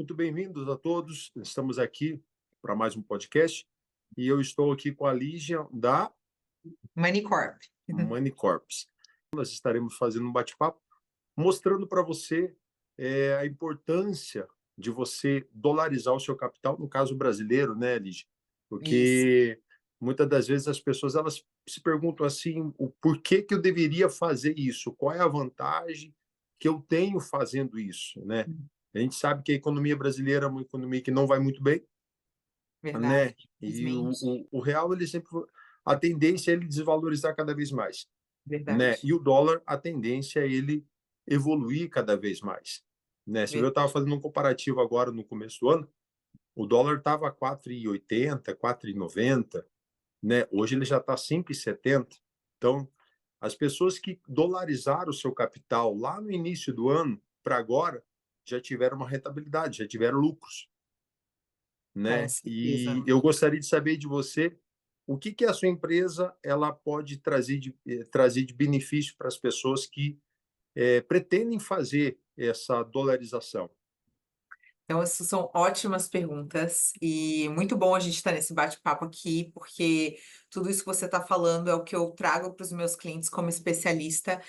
Muito bem-vindos a todos. Estamos aqui para mais um podcast e eu estou aqui com a Lígia da Manicorp. Money Corps. Nós estaremos fazendo um bate-papo mostrando para você a importância de você dolarizar o seu capital, no caso brasileiro, né, Lígia? Isso. Porque muitas das vezes as pessoas elas se perguntam assim, o porquê que eu deveria fazer isso? Qual é a vantagem que eu tenho fazendo isso, né? A gente sabe que a economia brasileira é uma economia que não vai muito bem, Verdade, né? E infelizmente. o real, ele sempre, a tendência é ele desvalorizar cada vez mais, né? Verdade, E o dólar, a tendência é ele evoluir cada vez mais, né? Você viu, eu estava verdade. fazendo um comparativo agora no começo do ano, o dólar estava a 4,80, 4,90, né? Hoje ele já está 5,70. Então, as pessoas que dolarizaram o seu capital lá no início do ano para agora já tiveram uma rentabilidade, já tiveram lucros, Com né? E certeza. eu gostaria de saber de você o que que a sua empresa ela pode trazer de benefício para as pessoas que pretendem fazer essa dolarização. Então, essas são ótimas perguntas e muito bom a gente estar nesse bate-papo aqui, porque tudo isso que você está falando é o que eu trago para os meus clientes como especialista,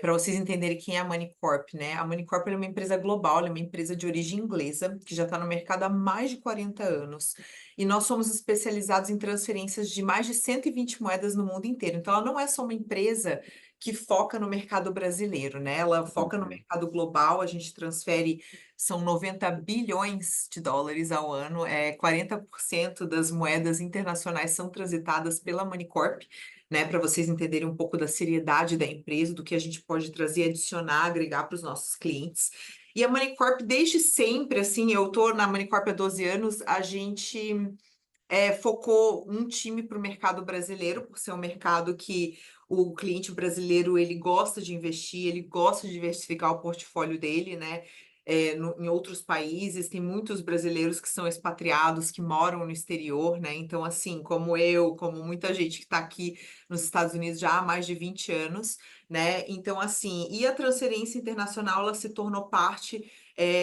para vocês entenderem quem é a Manicorp, né? A Manicorp é uma empresa global, ela é uma empresa de origem inglesa, que já está no mercado há mais de 40 anos. E nós somos especializados em transferências de mais de 120 moedas no mundo inteiro. Então, ela não é só uma empresa que foca no mercado brasileiro, né? Ela foca no Uhum. mercado global, a gente transfere são 90 bilhões de dólares ao ano, 40% das moedas internacionais são transitadas pela Manicorp, né, para vocês entenderem um pouco da seriedade da empresa, do que a gente pode trazer, adicionar, agregar para os nossos clientes. E a Manicorp, desde sempre, assim, eu tô na Manicorp há 12 anos, a gente focou um time para o mercado brasileiro, por ser um mercado que o cliente brasileiro ele gosta de investir, ele gosta de diversificar o portfólio dele, né? Em outros países, tem muitos brasileiros que são expatriados, que moram no exterior, né? Então, assim, como eu, como muita gente que está aqui nos Estados Unidos já há mais de 20 anos, né? Então, assim, e a transferência internacional, ela se tornou parte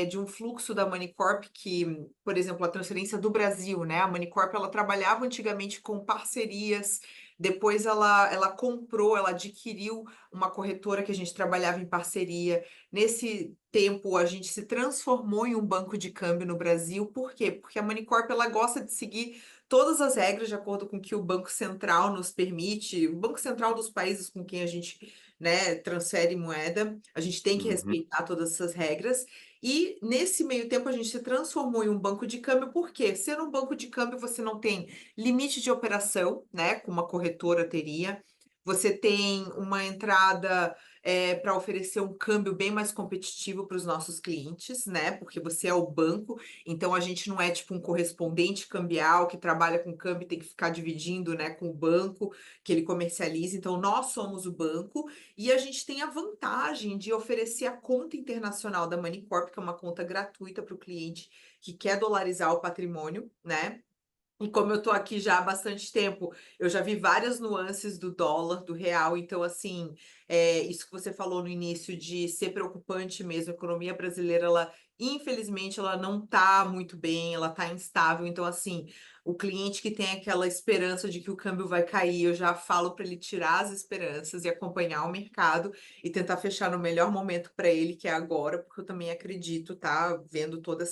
de um fluxo da Manicorp que, por exemplo, a transferência do Brasil, né? A Manicorp ela trabalhava antigamente com parcerias, depois ela comprou, ela adquiriu uma corretora que a gente trabalhava em parceria. Nesse tempo, a gente se transformou em um banco de câmbio no Brasil. Por quê? Porque a Manicorp ela gosta de seguir todas as regras de acordo com o que o Banco Central nos permite, o Banco Central dos países com quem a gente, né, transfere moeda. A gente tem que Uhum. respeitar todas essas regras. E nesse meio tempo a gente se transformou em um banco de câmbio, por quê? Sendo um banco de câmbio, você não tem limite de operação, né? Como uma corretora teria. Você tem uma entrada para oferecer um câmbio bem mais competitivo para os nossos clientes, né? Porque você é o banco, então a gente não é tipo um correspondente cambial que trabalha com câmbio e tem que ficar dividindo, né, com o banco que ele comercializa. Então nós somos o banco e a gente tem a vantagem de oferecer a conta internacional da Manicorp, que é uma conta gratuita para o cliente que quer dolarizar o patrimônio, né? E como eu tô aqui já há bastante tempo, eu já vi várias nuances do dólar, do real, então assim, isso que você falou no início de ser preocupante mesmo, a economia brasileira, ela, infelizmente, ela não tá muito bem, ela tá instável, então assim, o cliente que tem aquela esperança de que o câmbio vai cair, eu já falo para ele tirar as esperanças e acompanhar o mercado e tentar fechar no melhor momento para ele, que é agora, porque eu também acredito, tá, vendo toda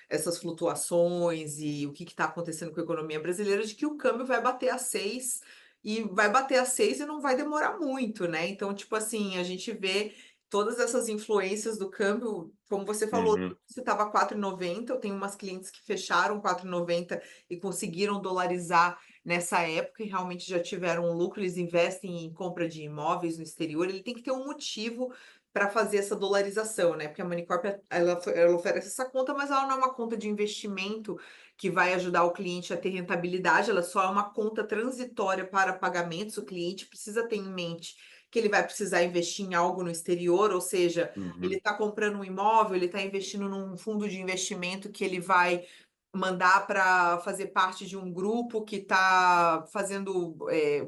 essas flutuações e o que está acontecendo com a economia brasileira, de que o câmbio vai bater a 6 e vai bater a 6 e não vai demorar muito, né? Então, tipo assim, a gente vê todas essas influências do câmbio, como você falou, Uhum. você estava 4,90, eu tenho umas clientes que fecharam 4,90 e conseguiram dolarizar nessa época e realmente já tiveram um lucro, eles investem em compra de imóveis no exterior, ele tem que ter um motivo para fazer essa dolarização, né? Porque a Manicorp, ela oferece essa conta, mas ela não é uma conta de investimento que vai ajudar o cliente a ter rentabilidade, ela só é uma conta transitória para pagamentos. O cliente precisa ter em mente que ele vai precisar investir em algo no exterior, ou seja, ele Uhum. está comprando um imóvel, ele está investindo num fundo de investimento que ele vai mandar para fazer parte de um grupo que está fazendo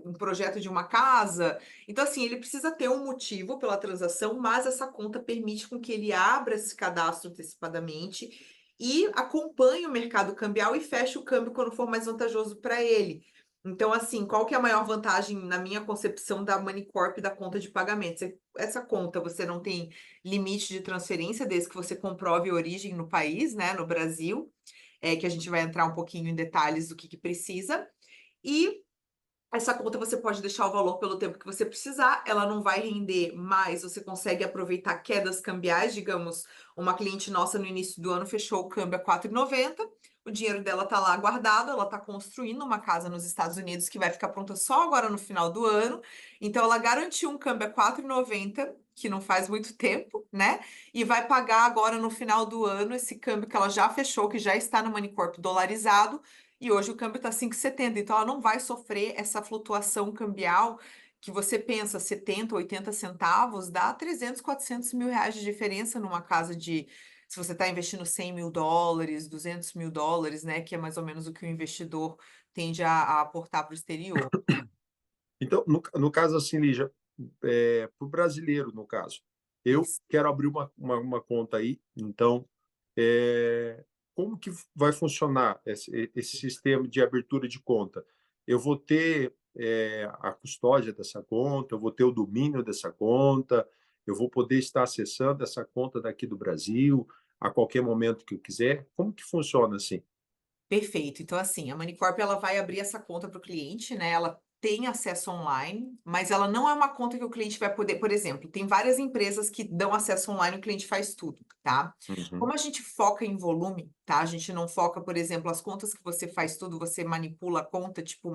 um projeto de uma casa. Então, assim, ele precisa ter um motivo pela transação, mas essa conta permite com que ele abra esse cadastro antecipadamente e acompanhe o mercado cambial e feche o câmbio quando for mais vantajoso para ele. Então, assim, qual que é a maior vantagem na minha concepção da Moneycorp da conta de pagamentos? Essa conta você não tem limite de transferência, desde que você comprove a origem no país, né, no Brasil, que a gente vai entrar um pouquinho em detalhes do que precisa. E essa conta você pode deixar o valor pelo tempo que você precisar, ela não vai render mais, você consegue aproveitar quedas cambiais, digamos, uma cliente nossa no início do ano fechou o câmbio a 4,90, o dinheiro dela está lá guardado, ela está construindo uma casa nos Estados Unidos que vai ficar pronta só agora no final do ano, então ela garantiu um câmbio a 4,90, que não faz muito tempo, né? E vai pagar agora no final do ano esse câmbio que ela já fechou, que já está no Moneycorp dolarizado, e hoje o câmbio está 5,70, então ela não vai sofrer essa flutuação cambial que você pensa 70, 80 centavos, dá 300, 400 mil reais de diferença numa casa de, se você está investindo 100 mil dólares, 200 mil dólares, né, que é mais ou menos o que o investidor tende a aportar para o exterior. Então, no caso assim, Lígia, para o brasileiro, no caso, eu Isso. quero abrir uma conta aí, então, é, como que vai funcionar esse sistema de abertura de conta? Eu vou ter a custódia dessa conta, eu vou ter o domínio dessa conta, eu vou poder estar acessando essa conta daqui do Brasil a qualquer momento que eu quiser. Como que funciona assim? Perfeito. Então, assim, a Moneycorp ela vai abrir essa conta para o cliente, né? Ela tem acesso online, mas ela não é uma conta que o cliente vai poder, por exemplo, tem várias empresas que dão acesso online, o cliente faz tudo, tá? Uhum, Como a gente foca em volume, tá? A gente não foca, por exemplo, as contas que você faz tudo, você manipula a conta, tipo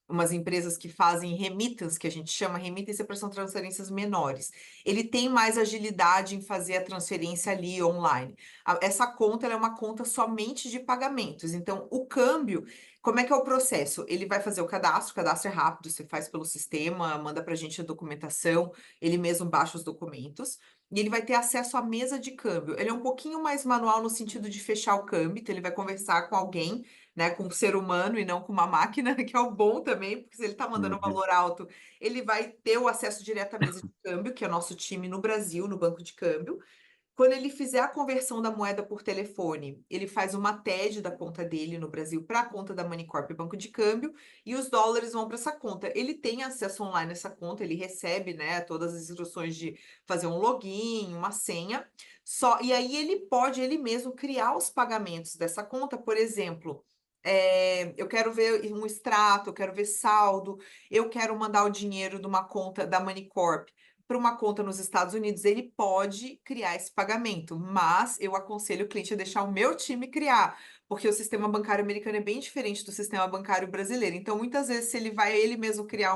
umas empresas que fazem remittance, que a gente chama remittance, são transferências menores. Ele tem mais agilidade em fazer a transferência ali online. Essa conta ela é uma conta somente de pagamentos. Então, o câmbio, como é que é o processo? Ele vai fazer o cadastro é rápido, você faz pelo sistema, manda para a gente a documentação, ele mesmo baixa os documentos. E ele vai ter acesso à mesa de câmbio. Ele é um pouquinho mais manual no sentido de fechar o câmbio, então ele vai conversar com alguém, né, com um ser humano e não com uma máquina, que é o bom também, porque se ele está mandando um uhum, valor alto, ele vai ter o acesso direto à mesa de câmbio, que é nosso time no Brasil, no banco de câmbio. Quando ele fizer a conversão da moeda por telefone, ele faz uma TED da conta dele no Brasil para a conta da Moneycorp Banco de Câmbio e os dólares vão para essa conta. Ele tem acesso online a essa conta, ele recebe, né, todas as instruções de fazer um login, uma senha. Só e aí ele pode ele mesmo criar os pagamentos dessa conta, por exemplo. Eu quero ver um extrato, eu quero ver saldo, eu quero mandar o dinheiro de uma conta da Moneycorp para uma conta nos Estados Unidos, ele pode criar esse pagamento, mas eu aconselho o cliente a deixar o meu time criar, porque o sistema bancário americano é bem diferente do sistema bancário brasileiro. Então, muitas vezes, se ele vai ele mesmo criar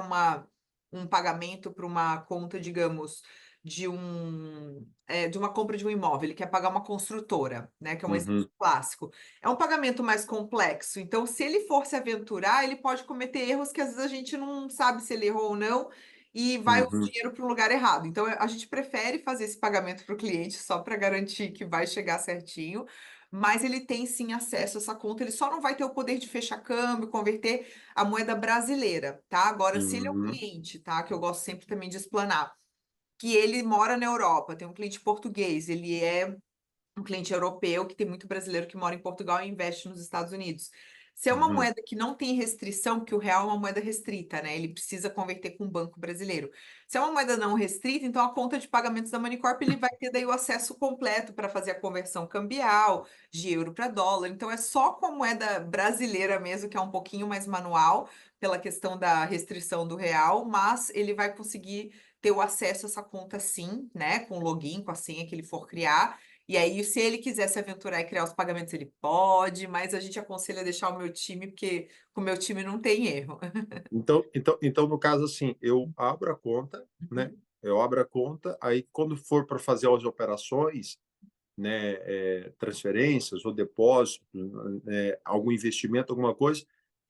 um pagamento para uma conta, digamos, de uma compra de um imóvel, ele quer pagar uma construtora, né, que é um exemplo uhum, clássico. É um pagamento mais complexo. Então, se ele for se aventurar, ele pode cometer erros que às vezes a gente não sabe se ele errou ou não e vai o uhum. dinheiro para um lugar errado. Então, a gente prefere fazer esse pagamento para o cliente só para garantir que vai chegar certinho, mas ele tem sim acesso a essa conta, ele só não vai ter o poder de fechar câmbio, converter a moeda brasileira, tá? Agora, se ele é um Uhum, cliente, tá? Que eu gosto sempre também de explanar, que ele mora na Europa, tem um cliente português, ele é um cliente europeu, que tem muito brasileiro que mora em Portugal e investe nos Estados Unidos. Se é uma uhum, moeda que não tem restrição, porque o real é uma moeda restrita, né? Ele precisa converter com o banco brasileiro. Se é uma moeda não restrita, então a conta de pagamentos da Moneycorp ele vai ter daí o acesso completo para fazer a conversão cambial de euro para dólar. Então é só com a moeda brasileira mesmo, que é um pouquinho mais manual, pela questão da restrição do real, mas ele vai conseguir ter o acesso a essa conta sim, né? Com o login, com a senha que ele for criar. E aí, se ele quiser se aventurar e criar os pagamentos, ele pode, mas a gente aconselha deixar o meu time, porque com o meu time não tem erro. então, no caso, assim, eu abro a conta, né? Uhum. Eu abro a conta, aí quando for para fazer as operações, né, transferências ou depósitos, algum investimento, alguma coisa,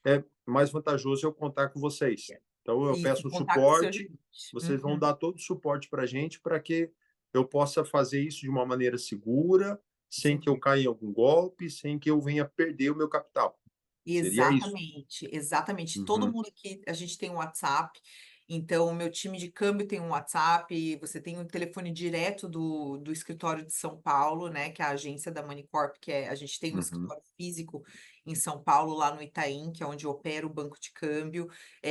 é mais vantajoso eu contar com vocês. Então, eu Isso, peço um contar com o seu suporte, limite. vocês vão Uhum. dar todo o suporte para a gente para que eu possa fazer isso de uma maneira segura, sem sem que eu caia em algum golpe, sem que eu venha perder o meu capital. Seria isso? Exatamente, exatamente. Todo Uhum, mundo aqui, a gente tem um WhatsApp, então o meu time de câmbio tem um WhatsApp, você tem um telefone direto do escritório de São Paulo, né, que é a agência da Manicorp, a gente tem um uhum. escritório físico em São Paulo, lá no Itaim, que é onde opera o banco de câmbio.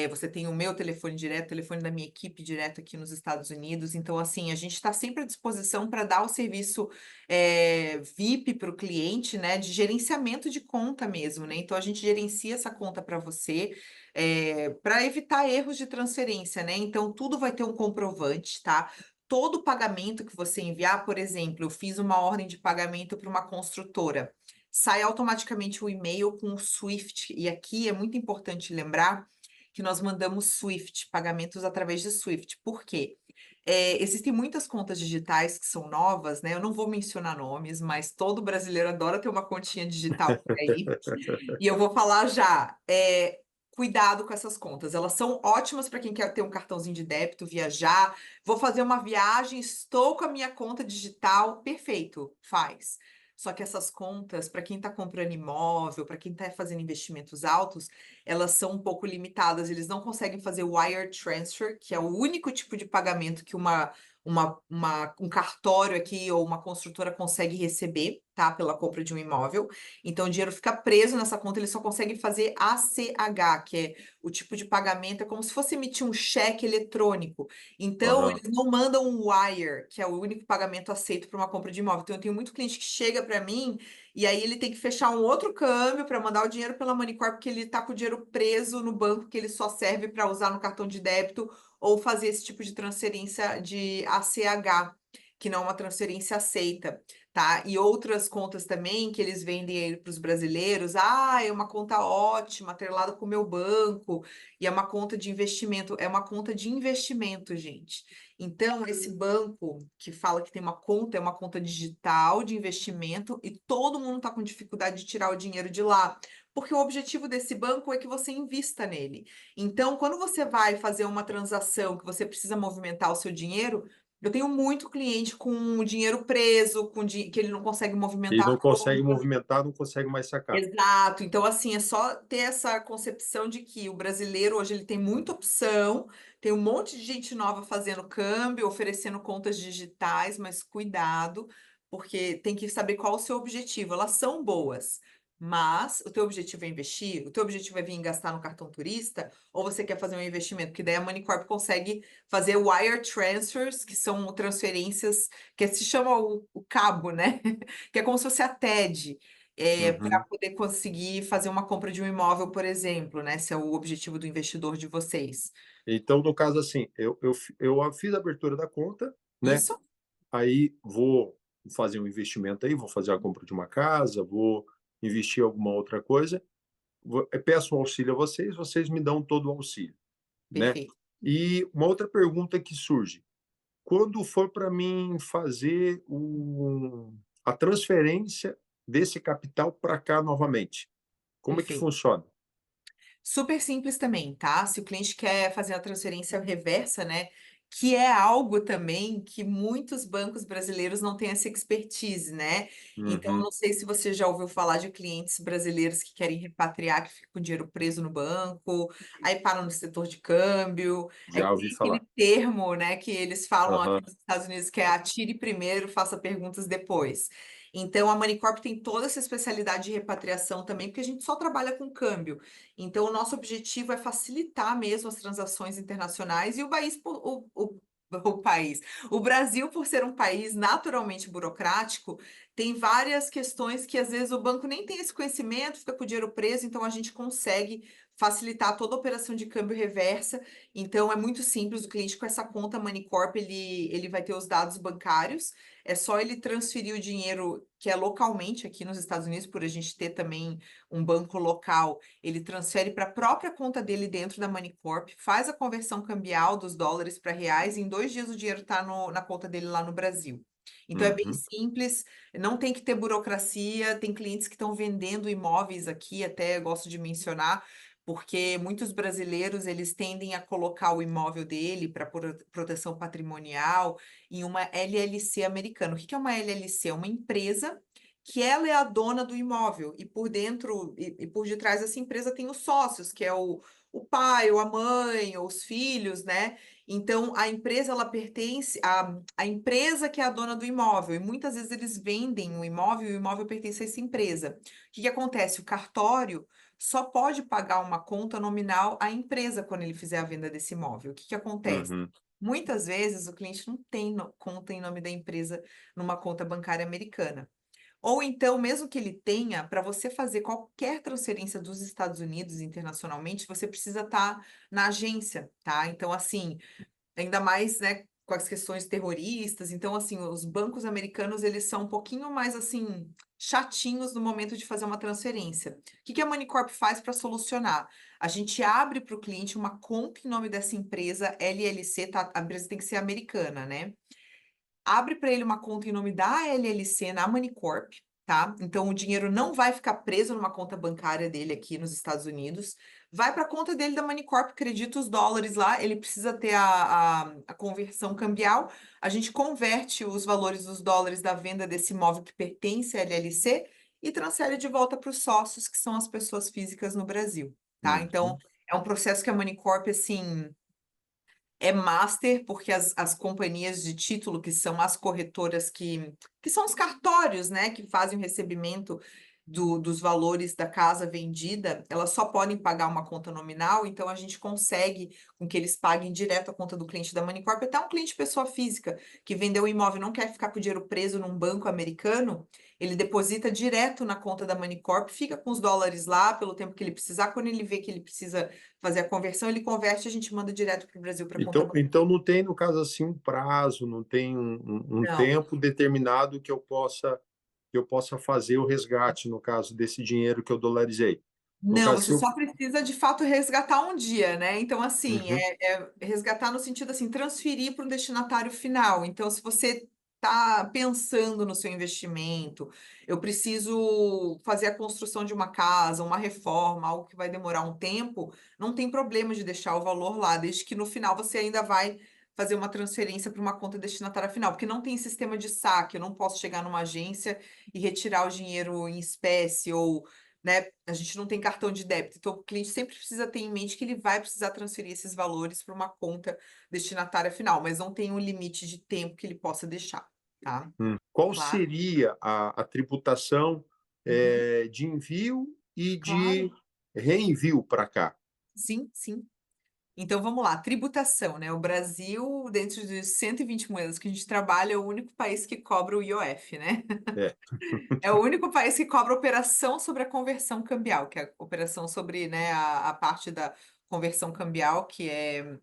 Você tem o meu telefone direto, o telefone da minha equipe direto aqui nos Estados Unidos. Então, assim, a gente está sempre à disposição para dar o serviço VIP para o cliente, né, de gerenciamento de conta mesmo, né? Então a gente gerencia essa conta para você, para evitar erros de transferência, né? Então tudo vai ter um comprovante, tá? Todo pagamento que você enviar, por exemplo, eu fiz uma ordem de pagamento para uma construtora, sai automaticamente o e-mail com o Swift, e aqui é muito importante lembrar que nós mandamos Swift, pagamentos através de Swift. Por quê? Existem muitas contas digitais que são novas, né? Eu não vou mencionar nomes, mas todo brasileiro adora ter uma continha digital por aí. E eu vou falar já, cuidado com essas contas. Elas são ótimas para quem quer ter um cartãozinho de débito, viajar. Vou fazer uma viagem, estou com a minha conta digital, perfeito, faz. Só que essas contas, para quem está comprando imóvel, para quem está fazendo investimentos altos, elas são um pouco limitadas. Eles não conseguem fazer wire transfer, que é o único tipo de pagamento que um cartório aqui ou uma construtora consegue receber, tá? Pela compra de um imóvel. Então, o dinheiro fica preso nessa conta, eles só conseguem fazer ACH, que é o tipo de pagamento, é como se fosse emitir um cheque eletrônico. Então, Aham. eles não mandam um wire, que é o único pagamento aceito para uma compra de imóvel. Então, eu tenho muito cliente que chega para mim e aí ele tem que fechar um outro câmbio para mandar o dinheiro pela Manicorp, porque ele está com o dinheiro preso no banco, que ele só serve para usar no cartão de débito ou fazer esse tipo de transferência de ACH, que não é uma transferência aceita, tá? E outras contas também que eles vendem aí para os brasileiros. Ah, é uma conta ótima, atrelada com o meu banco, e é uma conta de investimento. É uma conta de investimento, gente. Então, esse banco que fala que tem uma conta, é uma conta digital de investimento, e todo mundo está com dificuldade de tirar o dinheiro de lá. Porque o objetivo desse banco é que você invista nele. Então, quando você vai fazer uma transação que você precisa movimentar o seu dinheiro, eu tenho muito cliente com o dinheiro preso, que ele não consegue E movimentar. não consegue movimentar, não consegue mais sacar. Exato. Então, assim, é só ter essa concepção de que o brasileiro hoje ele tem muita opção, tem um monte de gente nova fazendo câmbio, oferecendo contas digitais, mas cuidado, porque tem que saber qual o seu objetivo. Elas são boas, mas o teu objetivo é investir, o teu objetivo é vir gastar no cartão turista, ou você quer fazer um investimento? Porque daí a Moneycorp consegue fazer wire transfers, que são transferências que se chama o cabo, né? Que é como se fosse a TED para Uhum. poder conseguir fazer uma compra de um imóvel, por exemplo, né? Se é o objetivo do investidor de vocês. Então, no caso, assim, eu fiz a abertura da conta, né? Isso? Aí vou fazer um investimento aí, vou fazer a compra de uma casa, vou investir em alguma outra coisa, peço um auxílio a vocês, vocês me dão todo o auxílio, né? Perfeito. E uma outra pergunta que surge: quando for para mim fazer a transferência desse capital para cá novamente, como é que Perfeito. funciona? Super simples também, tá? Se o cliente quer fazer a transferência reversa, né? Que é algo também que muitos bancos brasileiros não têm essa expertise, né? Então, Uhum. não sei se você já ouviu falar de clientes brasileiros que querem repatriar, que ficam com o dinheiro preso no banco, aí param no setor de câmbio, aí Já ouvi tem aquele falar. termo, né, que eles falam aqui Aham. nos Estados Unidos, que é atire primeiro, faça perguntas depois. Então, a Moneycorp tem toda essa especialidade de repatriação também, porque a gente só trabalha com câmbio. Então, o nosso objetivo é facilitar mesmo as transações internacionais e o país. O Brasil, por ser um país naturalmente burocrático, tem várias questões que às vezes o banco nem tem esse conhecimento, fica com o dinheiro preso, então a gente consegue facilitar toda a operação de câmbio reversa. Então, é muito simples, o cliente com essa conta Moneycorp, ele vai ter os dados bancários, é só ele transferir o dinheiro que é localmente aqui nos Estados Unidos, por a gente ter também um banco local, ele transfere para a própria conta dele dentro da Moneycorp, faz a conversão cambial dos dólares para reais, e em 2 dias o dinheiro está na conta dele lá no Brasil. Então é bem Uhum. simples, não tem que ter burocracia. Tem clientes que estão vendendo imóveis aqui, até gosto de mencionar, porque muitos brasileiros eles tendem a colocar o imóvel dele para proteção patrimonial em uma LLC americana. O que que é uma LLC? É uma empresa que ela é a dona do imóvel, e por dentro e por detrás dessa empresa tem os sócios, que é o pai, ou a mãe, ou os filhos, né? Então, a empresa, ela pertence à empresa que é a dona do imóvel, e muitas vezes eles vendem o imóvel e o imóvel pertence a essa empresa. O que que acontece? O cartório só pode pagar uma conta nominal à empresa quando ele fizer a venda desse imóvel. O que que acontece? Uhum. Muitas vezes o cliente não tem conta em nome da empresa numa conta bancária americana. Ou então, mesmo que ele tenha, para você fazer qualquer transferência dos Estados Unidos internacionalmente, você precisa estar na agência, tá? Então, assim, ainda mais, né, com as questões terroristas. Então, assim, os bancos americanos, eles são um pouquinho mais, assim, chatinhos no momento de fazer uma transferência. O que que a Moneycorp faz para solucionar? A gente abre para o cliente uma conta em nome dessa empresa, LLC, tá? A empresa tem que ser americana, né? Abre para ele uma conta em nome da LLC na Moneycorp, tá? Então o dinheiro não vai ficar preso numa conta bancária dele aqui nos Estados Unidos. Vai para a conta dele da Moneycorp, acredita os dólares lá, ele precisa ter a conversão cambial. A gente converte os valores dos dólares da venda desse imóvel que pertence à LLC e transfere de volta para os sócios, que são as pessoas físicas no Brasil, tá? Então Uhum. é um processo que a Moneycorp, assim, é master, porque as companhias de título, que são as corretoras que são os cartórios, né, que fazem o recebimento dos valores da casa vendida, elas só podem pagar uma conta nominal, então a gente consegue com que eles paguem direto a conta do cliente da Moneycorp, até um cliente pessoa física que vendeu o imóvel e não quer ficar com o dinheiro preso num banco americano, ele deposita direto na conta da Moneycorp, fica com os dólares lá pelo tempo que ele precisar, quando ele vê que ele precisa fazer a conversão, ele converte e a gente manda direto para o Brasil para conta Então não tem, no caso assim, um prazo, não tem um Não, tempo determinado que eu possa fazer o resgate, no caso desse dinheiro que eu dolarizei. No não, caso, se você eu... só precisa de fato resgatar um dia, né? Então, assim, Uhum. é resgatar no sentido assim, transferir para um destinatário final. Então, se você está pensando no seu investimento, eu preciso fazer a construção de uma casa, uma reforma, algo que vai demorar um tempo, não tem problema de deixar o valor lá, desde que no final você ainda vai fazer uma transferência para uma conta destinatária final, porque não tem sistema de saque, eu não posso chegar numa agência e retirar o dinheiro em espécie ou, né? A gente não tem cartão de débito, então o cliente sempre precisa ter em mente que ele vai precisar transferir esses valores para uma conta destinatária final, mas não tem um limite de tempo que ele possa deixar, tá? Qual Claro. seria a tributação Uhum. de envio e de Claro. reenvio para cá? Sim, sim. Então vamos lá, tributação, né? O Brasil, dentro dos 120 moedas que a gente trabalha, é o único país que cobra o IOF, né? É. É o único país que cobra operação sobre a conversão cambial, que é a operação sobre, né, a parte da conversão cambial, que é.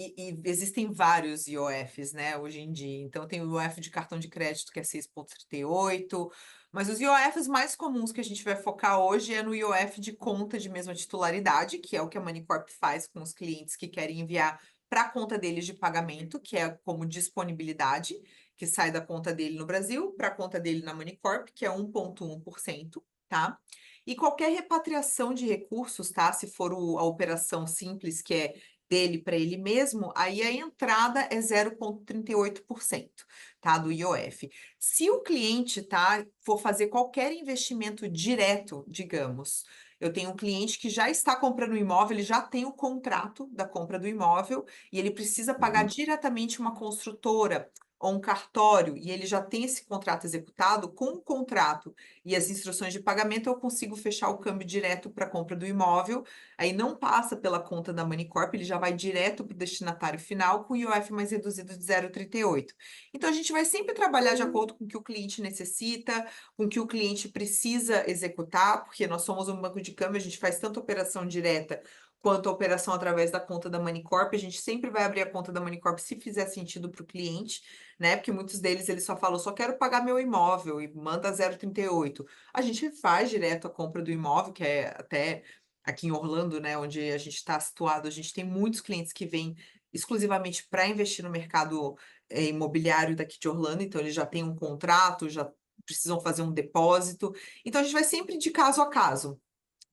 E existem vários IOFs, né, hoje em dia. Então, tem o IOF de cartão de crédito, que é 6,38, mas os IOFs mais comuns que a gente vai focar hoje é no IOF de conta de mesma titularidade, que é o que a Moneycorp faz com os clientes que querem enviar para a conta deles de pagamento, que é como disponibilidade que sai da conta dele no Brasil para a conta dele na Moneycorp, que é 1,1%, tá? E qualquer repatriação de recursos, tá? Se for a operação simples, que é dele para ele mesmo, aí a entrada é 0,38%, tá? Do IOF. Se o cliente, tá, for fazer qualquer investimento direto, digamos, eu tenho um cliente que já está comprando um imóvel, ele já tem o contrato da compra do imóvel e ele precisa pagar Uhum. diretamente uma construtora ou um cartório e ele já tem esse contrato executado, com o contrato e as instruções de pagamento, eu consigo fechar o câmbio direto para a compra do imóvel. Aí não passa pela conta da Moneycorp, ele já vai direto para o destinatário final com o IOF mais reduzido de 0,38. Então a gente vai sempre trabalhar de acordo com o que o cliente necessita, com o que o cliente precisa executar, porque nós somos um banco de câmbio, a gente faz tanto operação direta quanto a operação através da conta da Moneycorp. A gente sempre vai abrir a conta da Moneycorp se fizer sentido para o cliente, né? Porque muitos deles eles só falam, só quero pagar meu imóvel e manda 0,38. A gente faz direto a compra do imóvel, que é até aqui em Orlando, né, onde a gente está situado, a gente tem muitos clientes que vêm exclusivamente para investir no mercado imobiliário daqui de Orlando, então eles já têm um contrato, já precisam fazer um depósito. Então a gente vai sempre de caso a caso,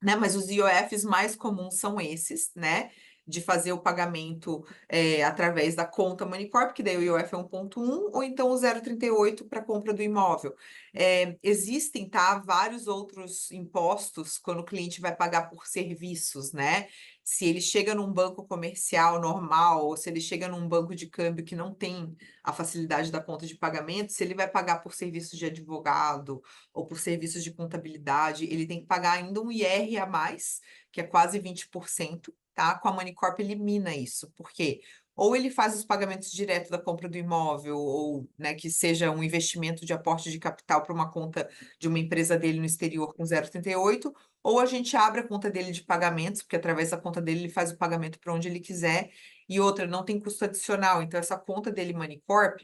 né? Mas os IOFs mais comuns são esses, né? De fazer o pagamento através da conta Moneycorp, que daí o IOF é 1,1, ou então o 0,38 para compra do imóvel. Existem, tá, vários outros impostos quando o cliente vai pagar por serviços, né? Se ele chega num banco comercial normal, ou se ele chega num banco de câmbio que não tem a facilidade da conta de pagamento, se ele vai pagar por serviços de advogado ou por serviços de contabilidade, ele tem que pagar ainda um IR a mais, que é quase 20%, tá? Com a Moneycorp elimina isso. Por quê? Ou ele faz os pagamentos direto da compra do imóvel, ou, né, que seja um investimento de aporte de capital para uma conta de uma empresa dele no exterior com 0,38, ou a gente abre a conta dele de pagamentos, porque através da conta dele ele faz o pagamento para onde ele quiser, e outra, não tem custo adicional. Então, essa conta dele, Moneycorp,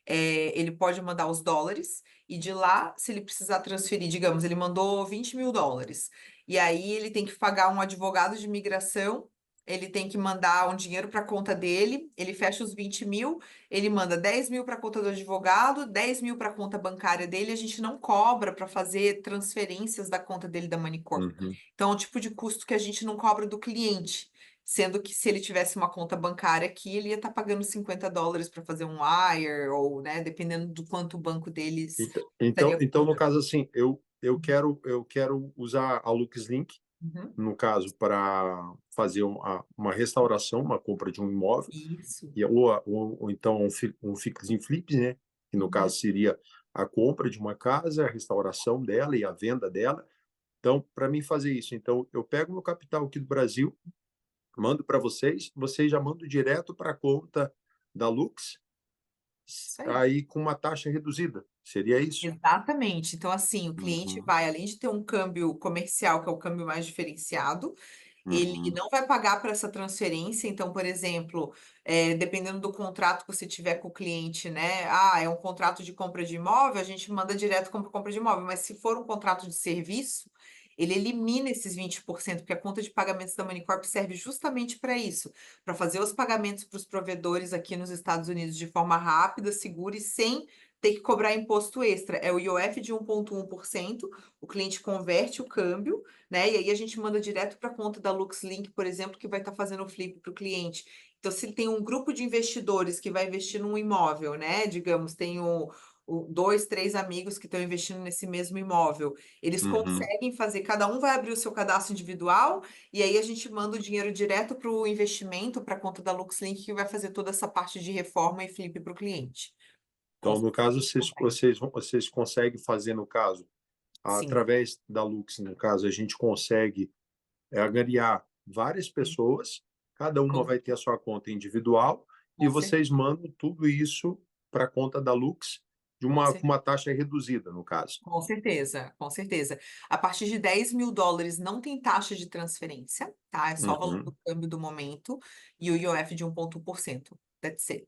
ele pode mandar os dólares, e de lá, se ele precisar transferir, digamos, ele mandou US$ 20.000, e aí ele tem que pagar um advogado de imigração, ele tem que mandar um dinheiro para a conta dele, ele fecha os 20.000, ele manda 10.000 para a conta do advogado, 10.000 para a conta bancária dele, a gente não cobra para fazer transferências da conta dele da Moneycorp. Uhum. Então, é um tipo de custo que a gente não cobra do cliente. Sendo que se ele tivesse uma conta bancária aqui, ele ia estar pagando US$ 50 para fazer um wire, ou, né, dependendo do quanto o banco deles estaria Então, no cobrando. caso assim, eu quero usar a LuxLink, Uhum. no caso, para fazer uma restauração, uma compra de um imóvel, Isso. ou então um fix and flip, né? Que no Uhum. caso seria a compra de uma casa, a restauração dela e a venda dela. Então, para mim fazer isso, então eu pego meu capital aqui do Brasil, mando para vocês, vocês já mandam direto para a conta da Lux, Isso aí. aí com uma taxa reduzida. Seria isso? Exatamente. Então, assim, o cliente Uhum, vai, além de ter um câmbio comercial, que é o câmbio mais diferenciado, ele uhum, não vai pagar para essa transferência. Então, por exemplo, dependendo do contrato que você tiver com o cliente, né? Ah, é um contrato de compra de imóvel, a gente manda direto como compra de imóvel. Mas se for um contrato de serviço, ele elimina esses 20%, porque a conta de pagamentos da Moneycorp serve justamente para isso, para fazer os pagamentos para os provedores aqui nos Estados Unidos de forma rápida, segura e sem ter que cobrar imposto extra. É o IOF de 1,1%, o cliente converte o câmbio, né? E aí a gente manda direto para a conta da LuxLink, por exemplo, que vai estar fazendo o flip para o cliente. Então, se ele tem um grupo de investidores que vai investir num imóvel, né? Digamos, tem dois, três amigos que estão investindo nesse mesmo imóvel. Eles uhum. conseguem fazer, cada um vai abrir o seu cadastro individual, e aí a gente manda o dinheiro direto para o investimento, para a conta da LuxLink, que vai fazer toda essa parte de reforma e flip para o cliente. Então, no caso, Consegue. vocês conseguem fazer, no caso, Sim, através da Lux, no caso, a gente consegue angariar várias sim, pessoas, cada uma com, vai ter a sua conta individual, e com vocês certeza. mandam tudo isso para a conta da Lux Com com uma certeza. taxa reduzida, no caso. Com certeza, com certeza. A partir de US$ 10.000 não tem taxa de transferência, tá? É só o valor do Uhum. câmbio do momento e o IOF de 1,1%. That's it.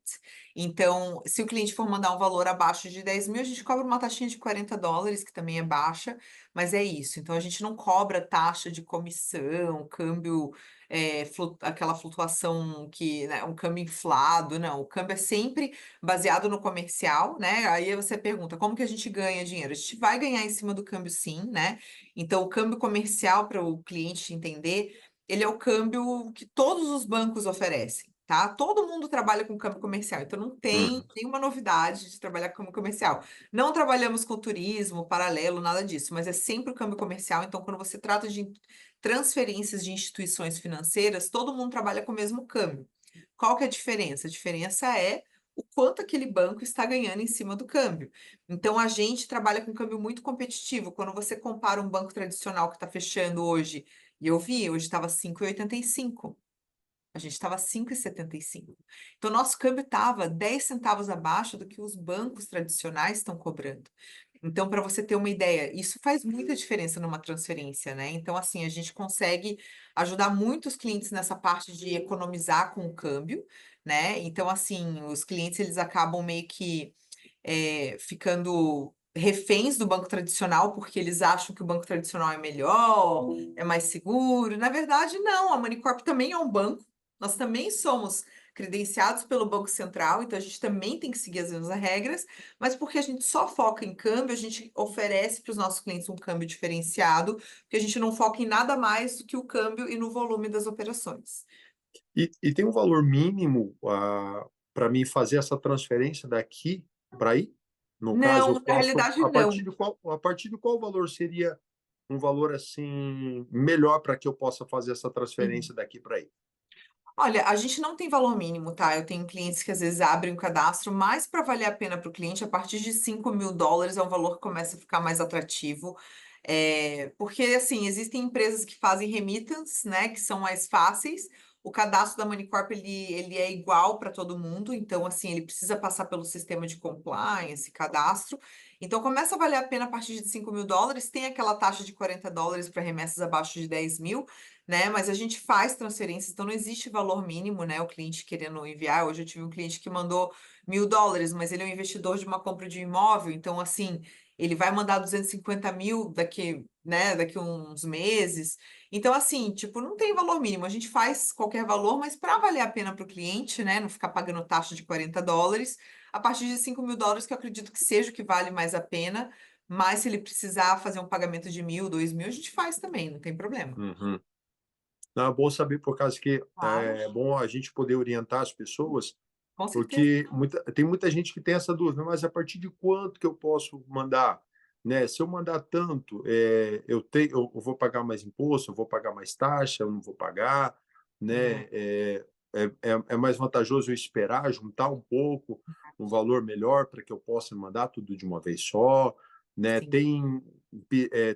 Então, se o cliente for mandar um valor abaixo de 10.000, a gente cobra uma taxinha de US$ 40, que também é baixa, mas é isso. Então, a gente não cobra taxa de comissão, câmbio, aquela flutuação que, né, um câmbio inflado, não. O câmbio é sempre baseado no comercial, né? Aí você pergunta, como que a gente ganha dinheiro? A gente vai ganhar em cima do câmbio, sim, né? Então, o câmbio comercial, para o cliente entender, ele é o câmbio que todos os bancos oferecem, tá? Todo mundo trabalha com câmbio comercial, então não tem Uhum. nenhuma novidade de trabalhar com câmbio comercial. Não trabalhamos com turismo, paralelo, nada disso, mas é sempre o câmbio comercial. Então, quando você trata de transferências de instituições financeiras, todo mundo trabalha com o mesmo câmbio. Qual que é a diferença? A diferença é o quanto aquele banco está ganhando em cima do câmbio. Então, a gente trabalha com câmbio muito competitivo. Quando você compara um banco tradicional que está fechando hoje, e eu vi, hoje estava 5,85. A gente estava 5,75. Então, nosso câmbio estava 10 centavos abaixo do que os bancos tradicionais estão cobrando. Então, para você ter uma ideia, isso faz muita diferença numa transferência, né? Então, assim, a gente consegue ajudar muitos clientes nessa parte de economizar com o câmbio, né? Então, assim, os clientes eles acabam meio que ficando reféns do banco tradicional porque eles acham que o banco tradicional é melhor, é mais seguro. Na verdade, não. A Moneycorp também é um banco. Nós também somos credenciados pelo Banco Central, então a gente também tem que seguir as mesmas regras, mas porque a gente só foca em câmbio, a gente oferece para os nossos clientes um câmbio diferenciado, porque a gente não foca em nada mais do que o câmbio e no volume das operações. E tem um valor mínimo para mim fazer essa transferência daqui para aí? No caso, eu Não, na posso realidade não. a partir de qual valor seria um valor, assim, melhor para que eu possa fazer essa Uhum. transferência daqui para aí? Olha, a gente não tem valor mínimo, tá? Eu tenho clientes que às vezes abrem o cadastro, mas para valer a pena para o cliente, a partir de US$ 5.000 é um valor que começa a ficar mais atrativo. Porque, assim, existem empresas que fazem remittance, né, que são mais fáceis. O cadastro da Moneycorp, ele é igual para todo mundo, então, assim, ele precisa passar pelo sistema de compliance, cadastro. Então, começa a valer a pena a partir de US$ 5.000. Tem aquela taxa de US$ 40 para remessas abaixo de 10.000, né? Mas a gente faz transferências, então não existe valor mínimo, né? O cliente querendo enviar. Hoje eu tive um cliente que mandou US$ 1.000, mas ele é um investidor de uma compra de imóvel, então assim, ele vai mandar 250.000 daqui, né? Daqui uns meses. Então, assim, tipo, não tem valor mínimo. A gente faz qualquer valor, mas para valer a pena para o cliente, né? Não ficar pagando taxa de US$ 40, a partir de US$ 5.000, que eu acredito que seja o que vale mais a pena. Mas se ele precisar fazer um pagamento de 1.000, 2.000, a gente faz também, não tem problema. Uhum. Não, é bom saber por causa que Claro, é bom a gente poder orientar as pessoas, com certeza. porque tem muita gente que tem essa dúvida, mas a partir de quanto que eu posso mandar? Né? Se eu mandar tanto, eu vou pagar mais imposto, eu vou pagar mais taxa, eu não vou pagar, né? É, É mais vantajoso eu esperar, juntar um pouco, um valor melhor para que eu possa mandar tudo de uma vez só, né? sim.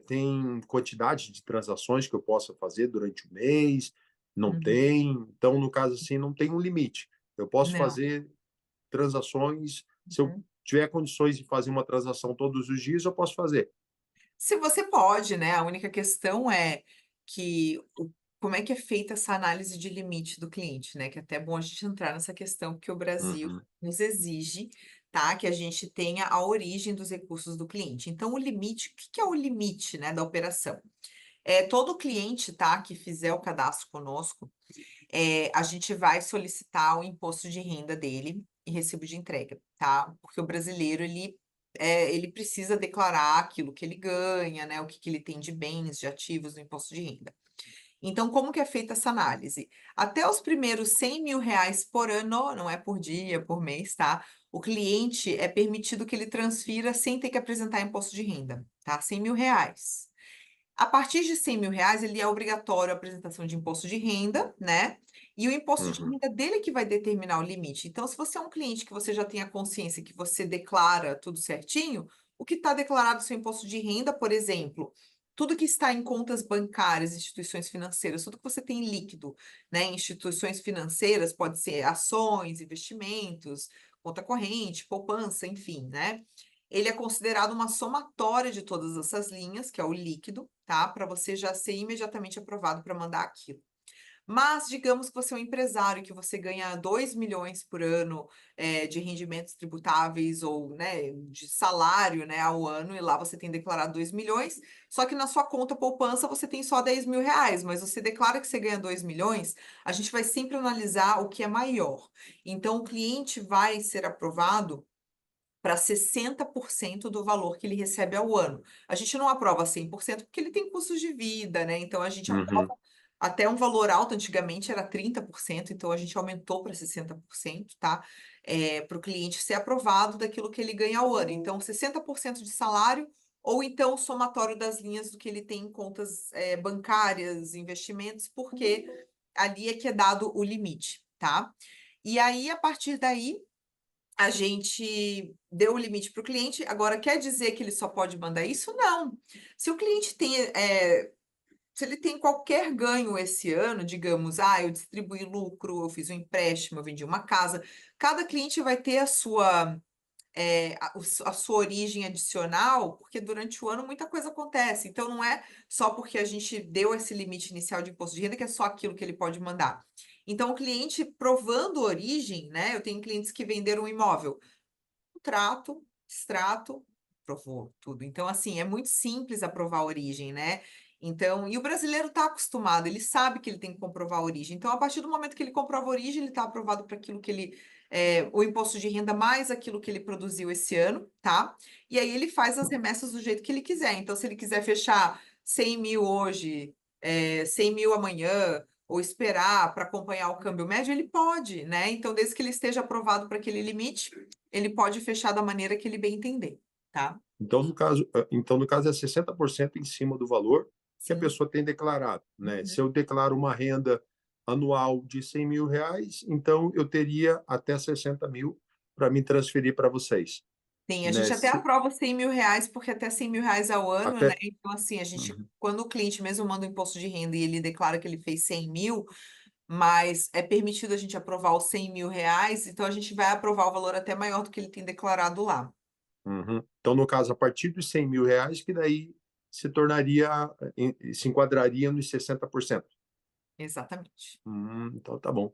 Tem quantidade de transações que eu possa fazer durante o mês, não Uhum. tem. Então, no caso assim, não tem um limite. Eu posso Não. fazer transações, se eu Uhum. tiver condições de fazer uma transação todos os dias, eu posso fazer. Se você pode, né? A única questão é como é que é feita essa análise de limite do cliente, né? Que é até bom a gente entrar nessa questão, porque o Brasil Uhum, nos exige, tá? Que a gente tenha a origem dos recursos do cliente. Então, o limite, o que que é o limite, né, da operação? Todo cliente, tá, que fizer o cadastro conosco, a gente vai solicitar o imposto de renda dele e recibo de entrega, tá? Porque o brasileiro, ele precisa declarar aquilo que ele ganha, né? O que que ele tem de bens, de ativos no imposto de renda. Então, como que é feita essa análise? Até os primeiros R$ 100.000 por ano, não é por dia, por mês, tá? O cliente é permitido que ele transfira sem ter que apresentar imposto de renda, tá? R$ 100.000. A partir de R$ 100.000, ele é obrigatório a apresentação de imposto de renda, né? E o imposto de uhum, renda dele que vai determinar o limite. Então, se você é um cliente que você já tem a consciência que você declara tudo certinho, o que está declarado no seu imposto de renda, por exemplo, tudo que está em contas bancárias, instituições financeiras, tudo que você tem líquido, né? Instituições financeiras, pode ser ações, investimentos, conta corrente, poupança, enfim, né? Ele é considerado uma somatória de todas essas linhas, que é o líquido, tá? Para você já ser imediatamente aprovado para mandar aquilo. Mas digamos que você é um empresário, que você ganha 2 milhões por ano, de rendimentos tributáveis ou, né, de salário, né, ao ano, e lá você tem declarado 2 milhões, só que na sua conta poupança você tem só R$ 10.000, mas você declara que você ganha 2 milhões, a gente vai sempre analisar o que é maior. Então, o cliente vai ser aprovado para 60% do valor que ele recebe ao ano. A gente não aprova 100% porque ele tem custos de vida, né? Então a gente uhum, aprova até um valor alto, antigamente era 30%, então a gente aumentou para 60%, tá? Para o cliente ser aprovado daquilo que ele ganha ao ano. Então, 60% de salário, ou então o somatório das linhas do que ele tem em contas, bancárias, investimentos, porque ali é que é dado o limite, tá? E aí, a partir daí, a gente deu o limite para o cliente. Agora, quer dizer que ele só pode mandar isso? Não. Se o cliente tem, se ele tem qualquer ganho esse ano, digamos, eu distribuí lucro, eu fiz um empréstimo, eu vendi uma casa, cada cliente vai ter a sua origem adicional, porque durante o ano muita coisa acontece. Então, não é só porque a gente deu esse limite inicial de imposto de renda que é só aquilo que ele pode mandar. Então, o cliente provando origem, né? Eu tenho clientes que venderam um imóvel, contrato, extrato, provou tudo. Então, assim, é muito simples aprovar a origem, né? Então, e o brasileiro está acostumado, ele sabe que ele tem que comprovar a origem. Então, a partir do momento que ele comprova a origem, ele está aprovado para aquilo que ele, o imposto de renda mais aquilo que ele produziu esse ano, tá? E aí ele faz as remessas do jeito que ele quiser. Então, se ele quiser fechar 100.000 hoje, 100.000 amanhã, ou esperar para acompanhar o câmbio médio, ele pode, né? Então, desde que ele esteja aprovado para aquele limite, ele pode fechar da maneira que ele bem entender, tá? Então, no caso é 60% em cima do valor que a Sim. pessoa tem declarado, né? Se Uhum. eu declaro uma renda anual de 100 mil reais, então eu teria até 60 mil para me transferir para vocês, Sim, a né? gente até Se, aprova 100 mil reais, porque até 100 mil reais ao ano, né? até, Então, assim, a gente, uhum. quando o cliente mesmo manda o imposto de renda e ele declara que ele fez 100 mil, mas é permitido a gente aprovar os 100 mil reais, então a gente vai aprovar o valor até maior do que ele tem declarado lá. Uhum. Então, no caso, a partir dos 100 mil reais, que daí se tornaria, se enquadraria nos 60%. Exatamente. Então tá bom.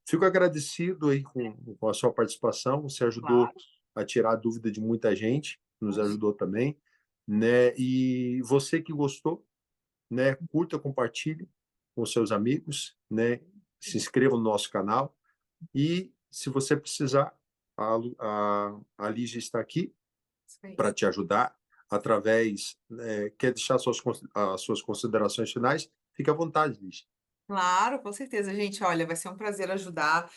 Fico agradecido aí com a sua participação. Você ajudou Claro. a tirar a dúvida de muita gente, nos Imagina. ajudou também, né? E você que gostou, né? Curta, compartilhe com seus amigos, né? Se inscreva no nosso canal e se você precisar, a Lígia está aqui Isso aí. para te ajudar através, quer deixar as suas considerações finais? Fique à vontade, Lígia. Claro, com certeza, gente. Olha, vai ser um prazer ajudar.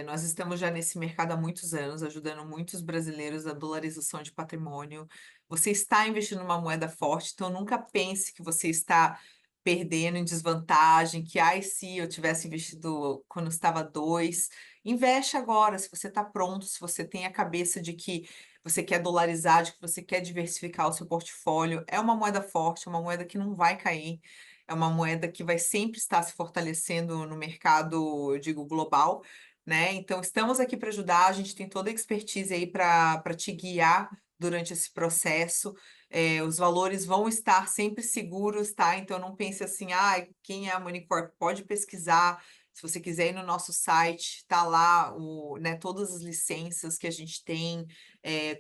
Nós estamos já nesse mercado há muitos anos, ajudando muitos brasileiros a dolarização de patrimônio. Você está investindo numa moeda forte, então nunca pense que você está perdendo em desvantagem, que ai, se eu tivesse investido quando estava dois. Investe agora, se você está pronto, se você tem a cabeça de que você quer dolarizar, de que você quer diversificar o seu portfólio. É uma moeda forte, é uma moeda que não vai cair. É uma moeda que vai sempre estar se fortalecendo no mercado, eu digo, global, né? Então, estamos aqui para ajudar, a gente tem toda a expertise aí para te guiar durante esse processo. Os valores vão estar sempre seguros, tá? Então, não pense assim, ah, quem é a Monicorp? Pode pesquisar. Se você quiser ir no nosso site, tá lá né, todas as licenças que a gente tem,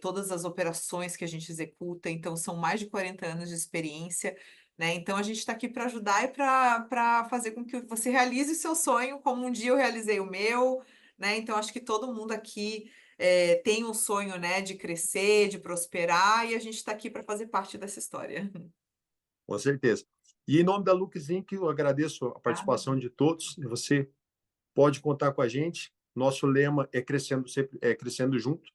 todas as operações que a gente executa. Então, são mais de 40 anos de experiência, né? Então a gente está aqui para ajudar e para fazer com que você realize o seu sonho, como um dia eu realizei o meu, né? Então acho que todo mundo aqui tem um sonho, né, de crescer, de prosperar, e a gente está aqui para fazer parte dessa história. Com certeza. E em nome da Lux Inc., eu agradeço a Obrigada. participação de todos. Você pode contar com a gente. Nosso lema é crescendo sempre, é crescendo junto,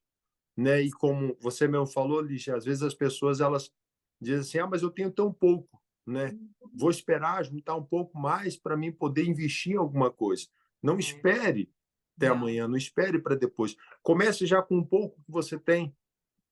né? E como você mesmo falou, Lígia, às vezes as pessoas elas dizem assim: "Ah, mas eu tenho tão pouco, né? Vou esperar juntar um pouco mais para mim poder investir em alguma coisa". Não É, espere até não, amanhã, não espere para depois. Comece já com um pouco que você tem,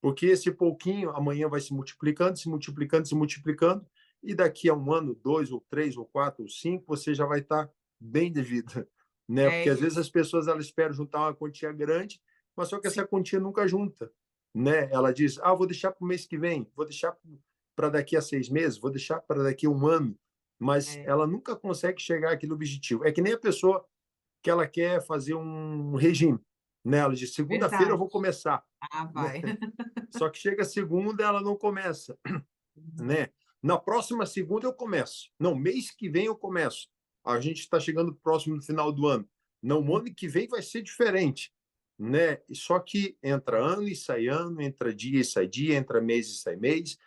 porque esse pouquinho amanhã vai se multiplicando, se multiplicando, se multiplicando, e daqui a um ano, dois, ou três, ou quatro, ou cinco, você já vai estar bem de vida, né? é Porque às vezes isso. as pessoas elas esperam juntar uma quantia grande, mas só que Sim, essa quantia nunca junta, né? Ela diz: "Ah, vou deixar para o mês que vem, vou deixar para daqui a 6 meses, vou deixar para daqui a um ano", mas é ela nunca consegue chegar àquele objetivo. É que nem a pessoa que ela quer fazer um regime, né? Ela diz: "Segunda-feira eu verdade. vou começar", Ah, né? vai. Só que chega a segunda, ela não começa, Uhum. né? Na próxima segunda eu começo. Não, mês que vem eu começo. A gente está chegando próximo do final do ano. Não, o ano que vem vai ser diferente, né? Só que entra ano e sai ano, entra dia e sai dia, entra mês e sai mês,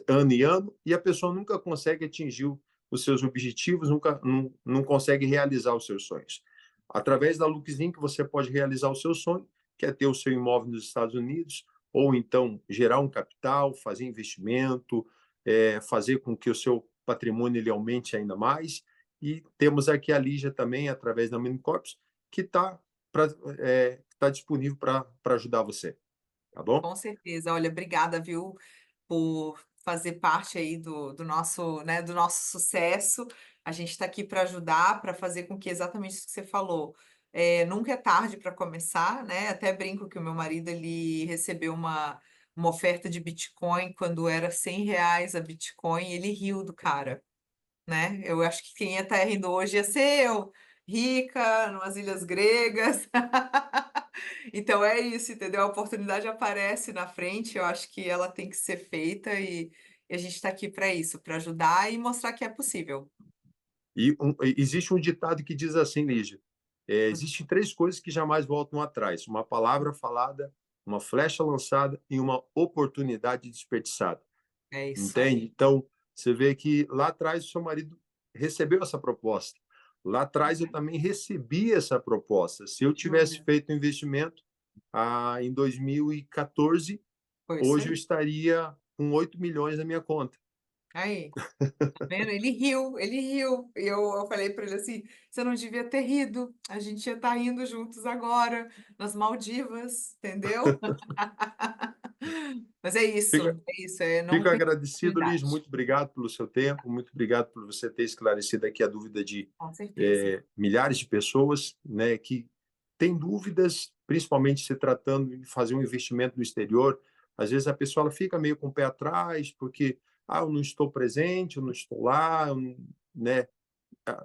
ano e ano, e a pessoa nunca consegue atingir os seus objetivos, nunca não consegue realizar os seus sonhos. Através da Luxin que você pode realizar o seu sonho, que é ter o seu imóvel nos Estados Unidos, ou então gerar um capital, fazer investimento, fazer com que o seu patrimônio ele aumente ainda mais. E temos aqui a Lígia também, através da Minicorps, que está tá disponível para ajudar você. Tá bom? Com certeza. Olha, obrigada, viu, por fazer parte aí do nosso, né, do nosso sucesso. A gente está aqui para ajudar, para fazer com que exatamente isso que você falou. Nunca é tarde para começar, né? Até brinco que o meu marido ele recebeu uma oferta de Bitcoin quando era 100 reais a Bitcoin, e ele riu do cara, né? Eu acho que quem ia estar rindo hoje ia ser eu, rica, numas ilhas gregas. Então é isso, entendeu? A oportunidade aparece na frente, eu acho que ela tem que ser feita e a gente está aqui para isso, para ajudar e mostrar que é possível. Existe um ditado que diz assim, Lígia: existem três coisas que jamais voltam atrás: uma palavra falada, uma flecha lançada e uma oportunidade desperdiçada. É isso Entende? aí. Então, você vê que lá atrás o seu marido recebeu essa proposta. Lá atrás eu também recebi essa proposta. Se eu tivesse Olha, feito o investimento em 2014, foi isso hoje eu aí. estaria com 8 milhões na minha conta. Aí, tá vendo? Ele riu, ele riu. E eu falei para ele assim: "Você não devia ter rido, a gente ia estar rindo juntos agora, nas Maldivas", entendeu? Mas Fica, é isso, é não fico perder a agradecido, Liz. oportunidade. Muito obrigado pelo seu tempo, muito obrigado por você ter esclarecido aqui a dúvida de Com certeza. milhares de pessoas, né, que têm dúvidas, principalmente se tratando de fazer um investimento no exterior. Às vezes a pessoa ela fica meio com o pé atrás, porque eu não estou presente, eu não estou lá, eu não, né?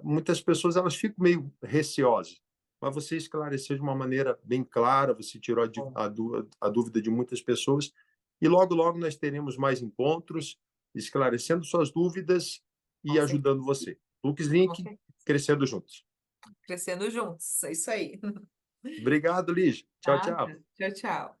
Muitas pessoas elas ficam meio receosas, mas você esclareceu de uma maneira bem clara, você tirou Bom, a dúvida de muitas pessoas, e logo, logo nós teremos mais encontros, esclarecendo suas dúvidas com e certeza, ajudando você. Lux com Link, certeza. crescendo juntos. Crescendo juntos, é isso aí. Obrigado, Lígia. Tchau, tchau. Nada. Tchau, tchau.